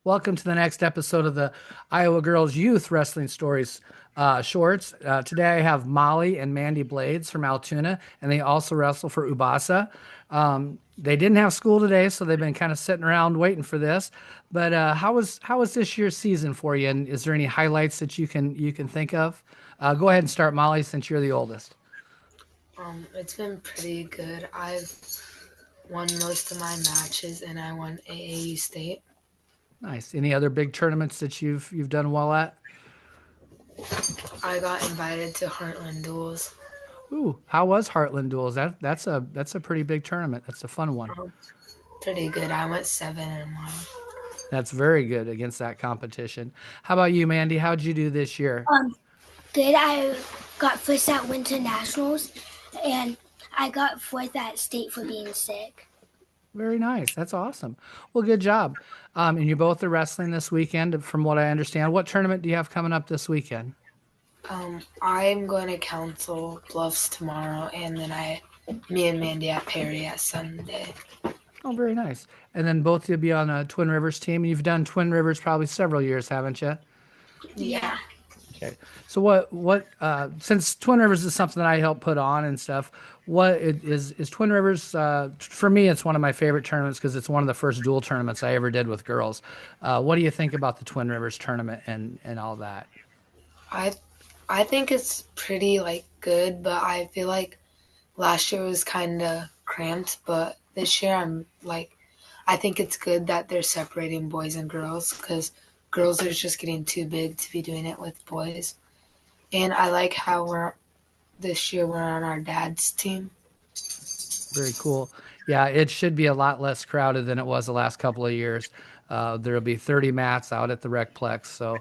Welcome to the next episode of the Iowa Girls Youth Wrestling Stories shorts. Today I have Mollie and Mandy Blades from Altoona, and they also wrestle for Ubasa. They didn't have school today, so they've been kind of sitting around waiting for this. But how was this year's season for you? And is there any highlights that you can think of? Go ahead and start, Mollie, since you're the oldest. It's been pretty good. I've won most of my matches and I won AAU state. Nice. Any other big tournaments that you've done well at? I got invited to Heartland duels. Ooh, how was Heartland Duels? That's a pretty big tournament. That's a fun one. Um, Pretty good. I went 7-1. That's very good against that competition. How about you, Mandy? How'd you do this year? Um, Good. I got first at Winter Nationals, and I got fourth at state for being sick. Very nice. That's awesome. Well, good job. And you both are wrestling this weekend, from what I understand. What tournament do you have coming up this weekend? I'm going to Council Bluffs tomorrow, and then me and Mandy at Perry at Sunday. Oh, very nice. And then both of you be on a Twin Rivers team. You've done Twin Rivers probably several years, haven't you? Yeah. Okay. So since Twin Rivers is something that I help put on and stuff, is Twin Rivers, for me, it's one of my favorite tournaments because it's one of the first dual tournaments I ever did with girls. What do you think about the Twin Rivers tournament and all that? I I think it's pretty good, but I feel like last year was kind of cramped, but this year I think it's good that they're separating boys and girls because girls are just getting too big to be doing it with boys. And I like how this year we're on our dad's team. Very cool. Yeah, it should be a lot less crowded than it was the last couple of years. There'll be 30 mats out at the Recplex, so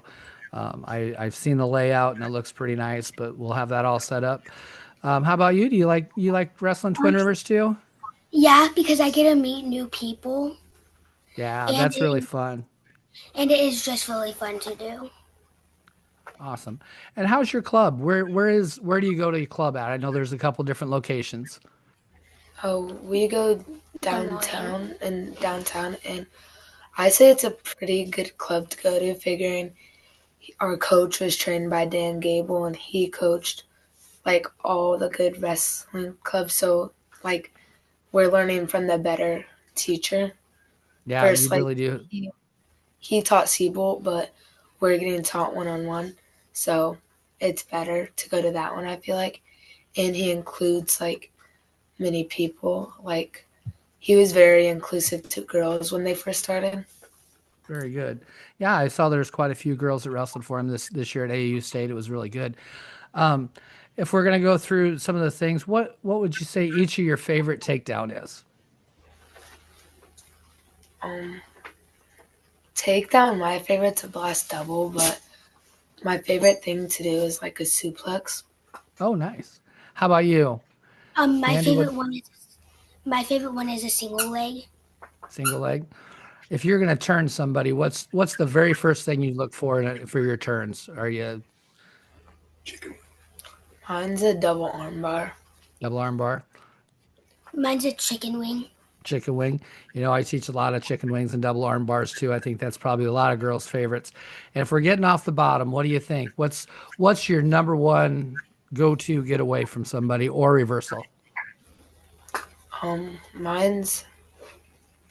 I've seen the layout and it looks pretty nice. But we'll have that all set up. How about you? Do you like wrestling Twin Rivers too? Yeah, because I get to meet new people, Yeah, and that's really it, fun. and it is just really fun to do. Awesome. And how's your club? Where do you go to your club at? I know there's a couple different locations. Oh, we go Des Moines. downtown, and I say it's a pretty good club to go to, figuring our coach was trained by Dan Gable, and he coached all the good wrestling clubs. So like we're learning from the better teacher. Yeah, you First, really do. he, he taught Siebold, but we're getting taught one on one. So it's better to go to that one, I feel like. And he includes many people. He was very inclusive to girls when they first started. Very good. Yeah, I saw there's quite a few girls that wrestled for him this year at AAU State. It was really good. Um, if we're gonna go through some of the things, what would you say each of your favorite takedown is? Um, Takedown, my favorite's a blast double, but my favorite thing to do is like a suplex. Oh, nice. How about you, Um, my Mandy? What favorite one is my favorite one is a single leg. single leg? If you're gonna turn somebody, what's the very first thing you look for for your turns? Are you Chicken. Mine's a double armbar. double arm bar, Mine's a chicken wing. chicken wing? I teach a lot of chicken wings and double arm bars too. I think that's probably a lot of girls' favorites. And if we're getting off the bottom, what do you think? What's your number one go-to get away from somebody or reversal? Mine's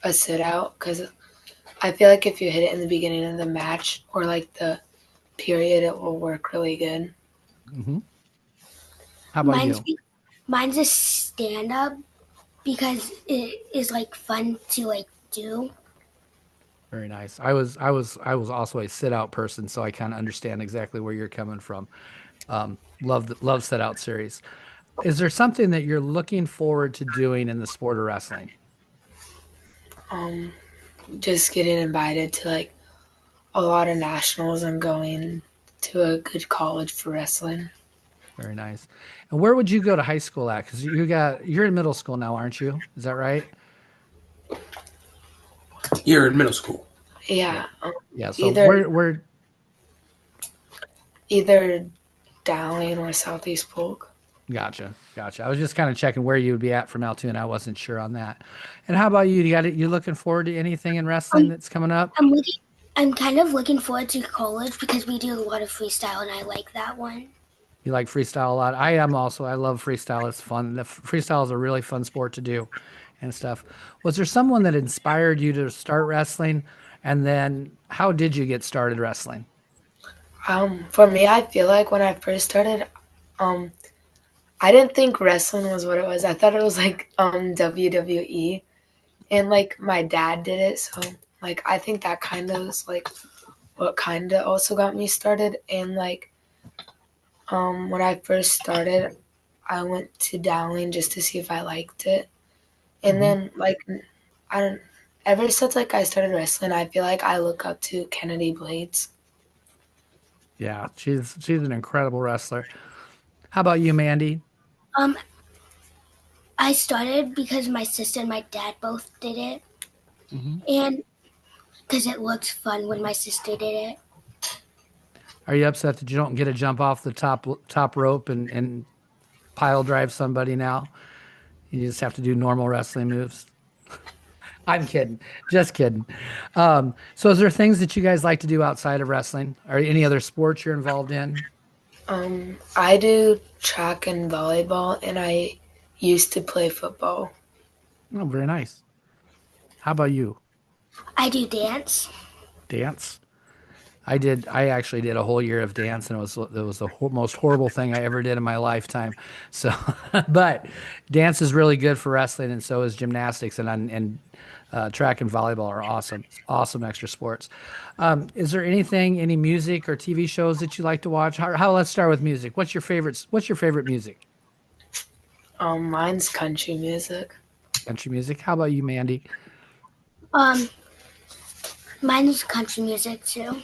a sit out because I feel like if you hit it in the beginning of the match or the period, it will work really good. Hmm. How about Mine's you? mine's a stand up because it is fun to do. Very nice. I was also a sit out person, so I kind of understand exactly where you're coming from. Love set out series. Is there something that you're looking forward to doing in the sport of wrestling? Um, just getting invited to a lot of nationals and going to a good college for wrestling. Very nice. And where would you go to high school at? Because you're in middle school now, aren't you? Is that right? You're in middle school. Yeah, Yeah. Yeah. So either where either Dowling or Southeast Polk. Gotcha. I was just kind of checking where you would be at from Altoona. I wasn't sure on that. And how about you? You looking forward to anything in wrestling Um, that's coming up? I'm looking. I'm kind of looking forward to college because we do a lot of freestyle and I like that one. You like freestyle a lot. I am also. I love freestyle. It's fun. Freestyle is a really fun sport to do and stuff. Was there someone that inspired you to start wrestling? And then how did you get started wrestling? For me, I feel like when I first started, um, I didn't think wrestling was what it was. I thought it was like WWE, and like my dad did it, so like I think that kind of was like what kind of also got me started. And like when I first started, I went to Dowling just to see if I liked it, and Hmm. then like I don't. Ever since like I started wrestling, I feel like I look up to Kennedy Blades. Yeah, she's an incredible wrestler. How about you, Mandy? Um, I started because my sister and my dad both did it, Hmm. and because it looked fun when my sister did it. Are you upset that you don't get to jump off the top rope and pile drive somebody now? You just have to do normal wrestling moves. I'm kidding. Just kidding. So is there things that you guys like to do outside of wrestling? Or any other sports you're involved in? I do track and volleyball, and I used to play football. Oh, very nice. How about you? I do dance. Dance? I actually did a whole year of dance, and it was the most horrible thing I ever did in my lifetime. So, but dance is really good for wrestling, and so is gymnastics, and track and volleyball are awesome, awesome extra sports. Is there any music or TV shows that you like to watch? Let's start with music. What's your favorite music? Mine's country music. Country music. How about you, Mandy? Um, Mine is country music too.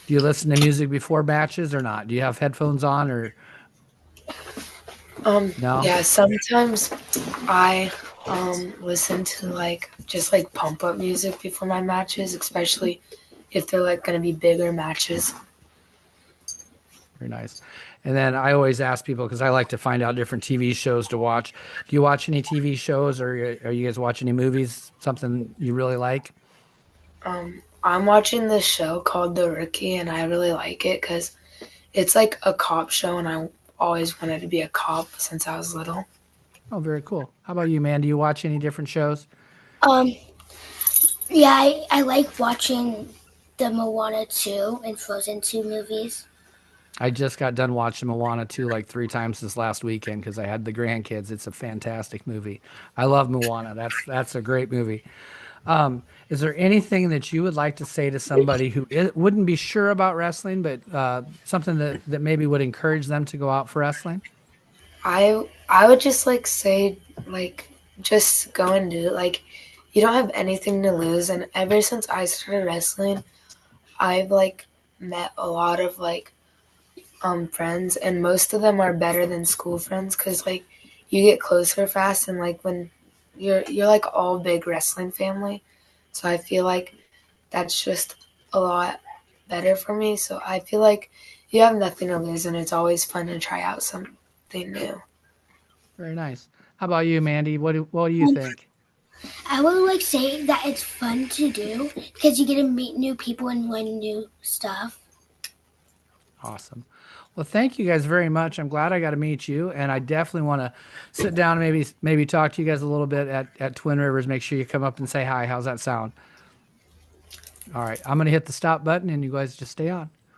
Do you listen to music before matches or not? Do you have headphones on or no? Yeah, sometimes I listen to like just like pump up music before my matches, especially if they're like gonna be bigger matches. Very nice. And then I always ask people because I like to find out different TV shows to watch. Do you watch any TV shows or are you guys watch any movies? Something you really like? I'm watching this show called The Rookie, and I really like it because it's like a cop show, and I always wanted to be a cop since I was little. Oh, very cool. How about you, man? Do you watch any different shows? Um, yeah, I like watching the Moana 2 and Frozen 2 movies. I just got done watching Moana 2 like 3 times this last weekend because I had the grandkids. It's a fantastic movie. I love Moana. That's a great movie. Is there anything that you would like to say to somebody who wouldn't be sure about wrestling, but something that maybe would encourage them to go out for wrestling? I would just like say like just go and do it. Like you don't have anything to lose, and ever since I started wrestling, I've like met a lot of like friends, and most of them are better than school friends because like you get closer fast, and like when you're like all big wrestling family, so I feel like that's just a lot better for me. So I feel like you have nothing to lose, and it's always fun to try out something new. Very nice. How about you, Mandy? What do you think? I would like say that it's fun to do because you get to meet new people and learn new stuff. Awesome. Well, thank you guys very much. I'm glad I got to meet you, and I definitely want to sit down and maybe talk to you guys a little bit at Twin Rivers. Make sure you come up and say hi. How's that sound? All right, I'm gonna hit the stop button, and you guys just stay on.